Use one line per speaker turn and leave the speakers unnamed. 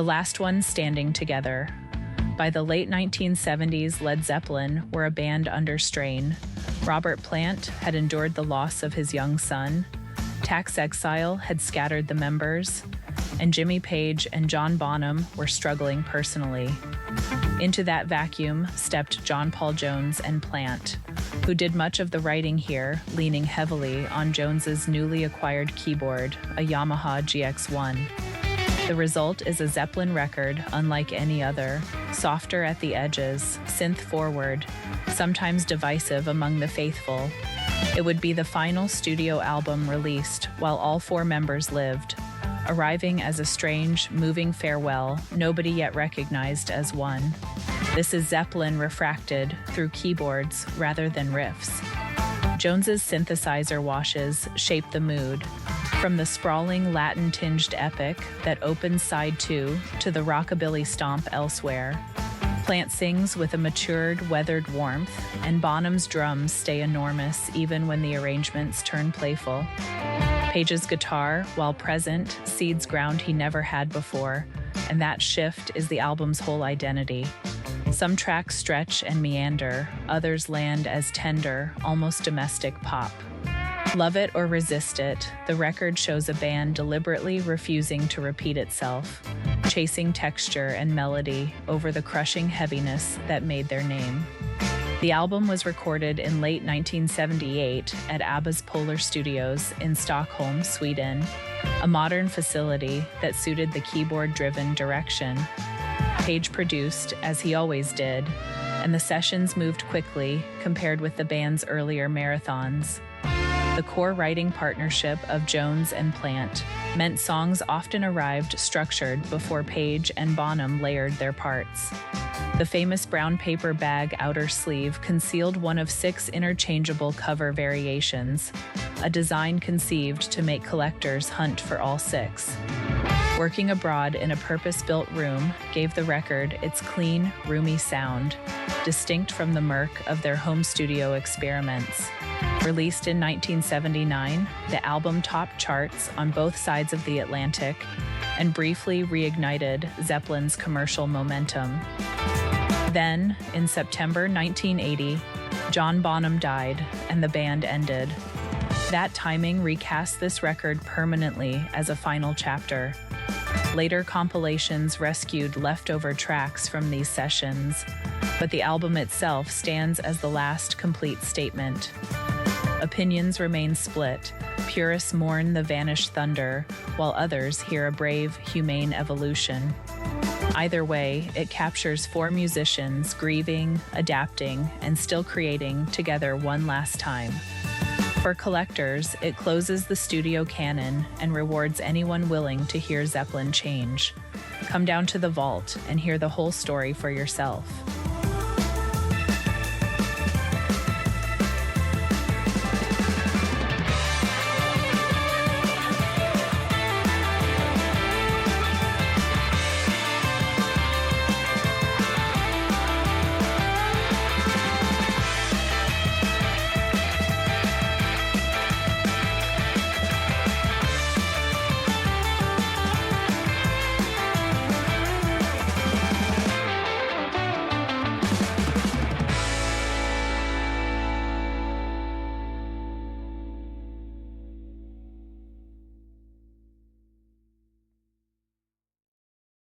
the last ones standing together. By the late 1970s, Led Zeppelin were a band under strain. Robert Plant had endured the loss of his young son, tax exile had scattered the members, and Jimmy Page and John Bonham were struggling personally. Into that vacuum stepped John Paul Jones and Plant, who did much of the writing here, leaning heavily on Jones's newly acquired keyboard, a Yamaha GX1. The result is a Zeppelin record unlike any other, softer at the edges, synth-forward, sometimes divisive among the faithful. It would be the final studio album released while all four members lived, arriving as a strange, moving farewell nobody yet recognized as one. This is Zeppelin refracted through keyboards rather than riffs. Jones's synthesizer washes shape the mood, from the sprawling Latin-tinged epic that opens side 2 to the rockabilly stomp elsewhere. Plant sings with a matured, weathered warmth, and Bonham's drums stay enormous even when the arrangements turn playful. Page's guitar, while present, seeds ground he never had before, and that shift is the album's whole identity. Some tracks stretch and meander, others land as tender, almost domestic pop. Love it or resist it, the record shows a band deliberately refusing to repeat itself, chasing texture and melody over the crushing heaviness that made their name. The album was recorded in late 1978 at ABBA's Polar Studios in Stockholm, Sweden, a modern facility that suited the keyboard-driven direction. Page produced, as he always did, and the sessions moved quickly compared with the band's earlier marathons. The core writing partnership of Jones and Plant meant songs often arrived structured before Page and Bonham layered their parts. The famous brown paper bag outer sleeve concealed one of 6 interchangeable cover variations, a design conceived to make collectors hunt for all 6. Working abroad in a purpose-built room gave the record its clean, roomy sound, distinct from the murk of their home studio experiments. Released in 1979, the album topped charts on both sides of the Atlantic and briefly reignited Zeppelin's commercial momentum. Then, in September 1980, John Bonham died and the band ended. That timing recast this record permanently as a final chapter. Later compilations rescued leftover tracks from these sessions, but the album itself stands as the last complete statement. Opinions remain split. Purists mourn the vanished thunder, while others hear a brave, humane evolution. Either way, it captures 4 musicians grieving, adapting, and still creating together one last time. For collectors, it closes the studio canon and rewards anyone willing to hear Zeppelin change. Come down to the vault and hear the whole story for yourself.